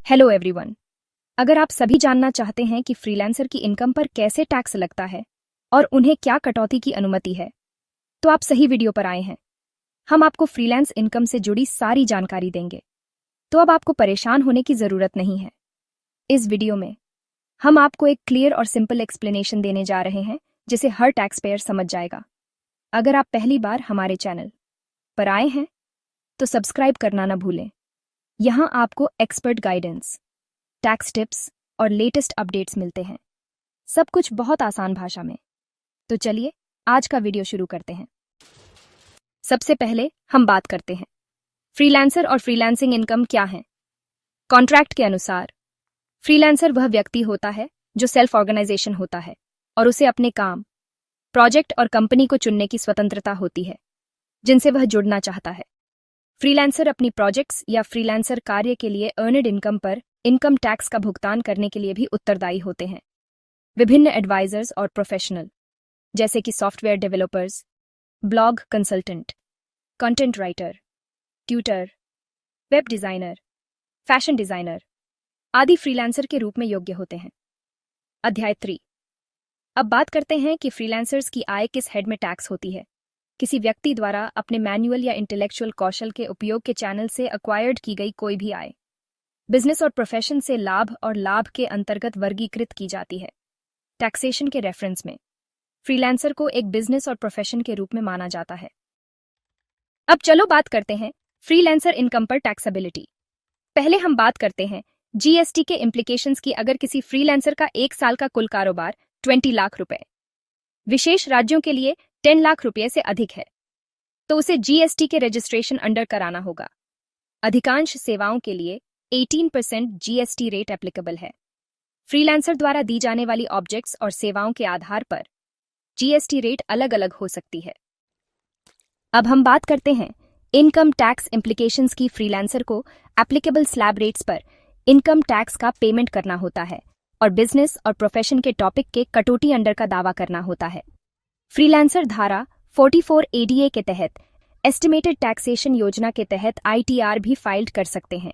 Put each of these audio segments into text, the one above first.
Hello everyone. अगर आप सभी जानना चाहते हैं कि फ्रीलांसर की इनकम पर कैसे टैक्स लगता है और उन्हें क्या कटौती की अनुमति है, तो आप सही वीडियो पर आए हैं। हम आपको फ्रीलांस इनकम से जुड़ी सारी जानकारी देंगे, तो अब आपको परेशान होने की जरूरत नहीं है। इस वीडियो में हम आपको एक क्लियर और सिंपल एक्सप्लेनेशन देने जा रहे हैं जिसे हर टैक्स पेयर समझ जाएगा। अगर आप पहली बार हमारे चैनल पर आए हैं तो सब्सक्राइब करना न भूलें। यहाँ आपको एक्सपर्ट गाइडेंस, टैक्स टिप्स और लेटेस्ट अपडेट्स मिलते हैं, सब कुछ बहुत आसान भाषा में। तो चलिए आज का वीडियो शुरू करते हैं। सबसे पहले हम बात करते हैं फ्रीलांसर और फ्रीलांसिंग इनकम क्या है। कॉन्ट्रैक्ट के अनुसार फ्रीलांसर वह व्यक्ति होता है जो सेल्फ ऑर्गेनाइजेशन होता है और उसे अपने काम, प्रोजेक्ट और कंपनी को चुनने की स्वतंत्रता होती है जिनसे वह जुड़ना चाहता है। फ्रीलांसर अपनी प्रोजेक्ट्स या फ्रीलांसर कार्य के लिए अर्नड इनकम पर इनकम टैक्स का भुगतान करने के लिए भी उत्तरदायी होते हैं। विभिन्न एडवाइजर्स और प्रोफेशनल जैसे कि software developers, blog consultant, content writer, tutor, web designer, fashion designer आदि फ्रीलांसर के रूप में योग्य होते हैं। अध्याय 3। अब बात करते हैं कि फ्रीलांसर्स की आय किस हेड में टैक्स होती है। किसी व्यक्ति द्वारा अपने मैनुअल या इंटेलेक्चुअल कौशल के उपयोग के चैनल से एक्वायर्ड की गई कोई भी आय बिजनेस और प्रोफेशन से लाभ और लाभ के अंतर्गत वर्गीकृत की जाती है। टैक्सेशन के रेफरेंस में फ्रीलांसर को एक बिजनेस और प्रोफेशन के रूप में माना जाता है। अब चलो बात करते हैं फ्रीलांसर इनकम पर टैक्सेबिलिटी। पहले हम बात करते हैं जीएसटी के इम्प्लीकेशंस की। अगर किसी फ्रीलांसर का एक साल का कुल कारोबार 20 लाख रुपए विशेष राज्यों के लिए 10 लाख रुपए से अधिक है तो उसे जीएसटी के रजिस्ट्रेशन अंडर कराना होगा। अधिकांश सेवाओं के लिए 18% जीएसटी रेट एप्लीकेबल है। फ्रीलांसर द्वारा दी जाने वाली ऑब्जेक्ट्स और सेवाओं के आधार पर जीएसटी रेट अलग अलग हो सकती है। अब हम बात करते हैं इनकम टैक्स इम्प्लीकेशंस की। फ्रीलांसर को एप्लीकेबल स्लैब रेट्स पर इनकम टैक्स का पेमेंट करना होता है और बिजनेस और प्रोफेशन के टॉपिक के कटौती अंडर का दावा करना होता है। फ्रीलांसर धारा 44 एडीए के तहत एस्टिमेटेड टैक्सेशन योजना के तहत आईटीआर भी फाइल्ड कर सकते हैं।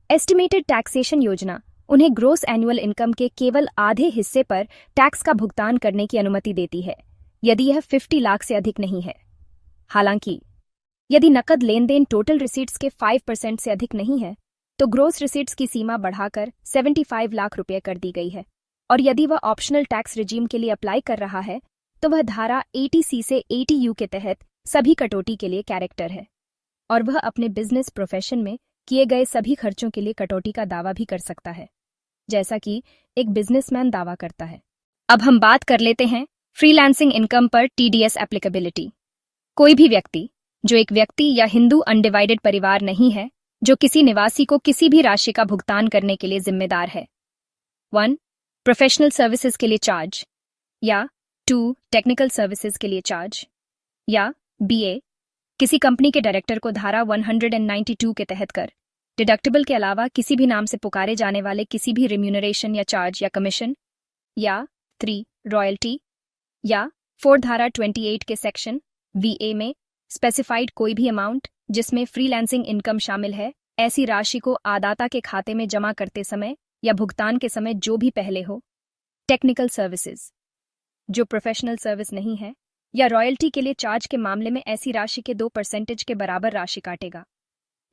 एस्टिमेटेड टैक्सेशन योजना उन्हें ग्रोस एनुअल इनकम के केवल आधे हिस्से पर टैक्स का भुगतान करने की अनुमति देती है यदि यह 50 लाख से अधिक नहीं है। हालांकि यदि नकद लेन देन टोटल रिसीट्स के 5% से अधिक नहीं है तो ग्रोस रिसीट्स की सीमा बढ़ाकर 75 लाख रुपए कर दी गई है। और यदि वह ऑप्शनल टैक्स रिजीम के लिए अप्लाई कर रहा है तो वह धारा 80C से 80U के तहत सभी कटौती के लिए कैरेक्टर है और वह अपने बिजनेस प्रोफेशन में किए गए सभी खर्चों के लिए कटौती का दावा भी कर सकता है, जैसा कि एक बिजनेसमैन दावा करता है। अब हम बात कर लेते हैं फ्रीलांसिंग इनकम पर टीडीएस एप्लीकेबिलिटी। कोई भी व्यक्ति जो एक व्यक्ति या हिंदू अनडिवाइडेड परिवार नहीं है जो किसी निवासी को किसी भी राशि का भुगतान करने के लिए जिम्मेदार है। 1. प्रोफेशनल सर्विसेज के लिए चार्ज, या 2. टेक्निकल सर्विसेज के लिए चार्ज, या BA किसी कंपनी के डायरेक्टर को धारा 192 के तहत कर डिडक्टिबल के अलावा किसी भी नाम से पुकारे जाने वाले किसी भी रिम्यूनरेशन या चार्ज या कमीशन, या 3. रॉयल्टी, या 4 धारा 28 के सेक्शन VA में स्पेसिफाइड कोई भी अमाउंट जिसमें फ्रीलांसिंग इनकम शामिल है, ऐसी राशि को आदाता के खाते में जमा करते समय या भुगतान के समय जो भी पहले हो। टेक्निकल सर्विसेज जो प्रोफेशनल सर्विस नहीं है, या रॉयल्टी के लिए चार्ज के मामले में ऐसी राशि के 2% के बराबर राशि काटेगा।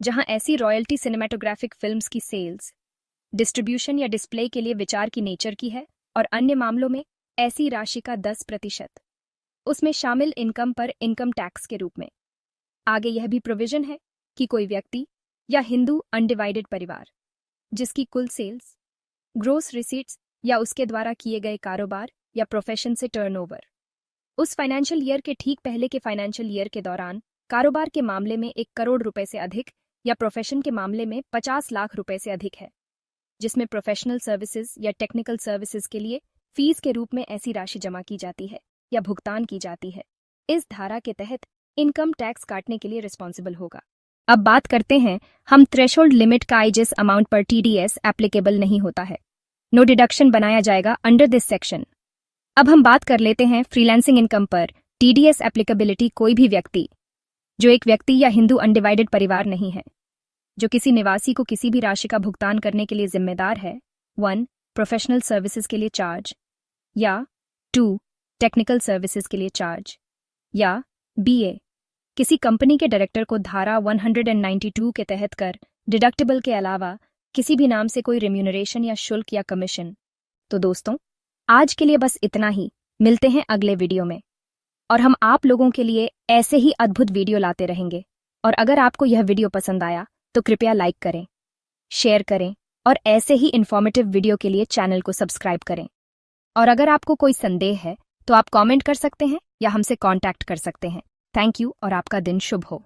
जहां ऐसी रॉयल्टी सिनेमेटोग्राफिक फिल्म्स की सेल्स, डिस्ट्रीब्यूशन या डिस्प्ले के लिए विचार की नेचर की है और अन्य मामलों में ऐसी राशि का 10% उसमें शामिल इनकम पर इनकम टैक्स के रूप में। आगे यह भी प्रोविजन है कि कोई व्यक्ति या हिंदू अनडिवाइडेड परिवार जिसकी कुल सेल्स, ग्रोस रिसीट्स या उसके द्वारा किए गए कारोबार या प्रोफेशन से टर्नओवर उस फाइनेंशियल ईयर के ठीक पहले के फाइनेंशियल ईयर के दौरान कारोबार के मामले में 1 करोड़ रुपए से अधिक या प्रोफेशन के मामले में 50 लाख रुपए से अधिक है, जिसमें प्रोफेशनल सर्विसेज या टेक्निकल सर्विसेज के लिए फीस के रूप में ऐसी राशि जमा की जाती है या भुगतान की जाती है, इस धारा के तहत इनकम टैक्स काटने के लिए रिस्पॉन्सिबल होगा। अब बात करते हैं हम थ्रेशोल्ड लिमिट का जिस अमाउंट पर टीडीएस एप्लीकेबल नहीं होता है, नो डिडक्शन बनाया जाएगा अंडर दिस सेक्शन। अब हम बात कर लेते हैं फ्रीलांसिंग इनकम पर टीडीएस एप्लीकेबिलिटी। कोई भी व्यक्ति जो एक व्यक्ति या हिंदू अनडिवाइडेड परिवार नहीं है जो किसी निवासी को किसी भी राशि का भुगतान करने के लिए जिम्मेदार है। 1. प्रोफेशनल सर्विसेज के लिए चार्ज, या 2. टेक्निकल सर्विसेज के लिए चार्ज, या BA. किसी कंपनी के डायरेक्टर को धारा 192 के तहत कर डिडक्टिबल के अलावा किसी भी नाम से कोई रेम्यूनरेशन या शुल्क या कमीशन। तो दोस्तों, आज के लिए बस इतना ही। मिलते हैं अगले वीडियो में, और हम आप लोगों के लिए ऐसे ही अद्भुत वीडियो लाते रहेंगे। और अगर आपको यह वीडियो पसंद आया तो कृपया लाइक करें, शेयर करें और ऐसे ही इन्फॉर्मेटिव वीडियो के लिए चैनल को सब्सक्राइब करें। और अगर आपको कोई संदेह है तो आप कमेंट कर सकते हैं या हमसे कांटेक्ट कर सकते हैं। थैंक यू और आपका दिन शुभ हो।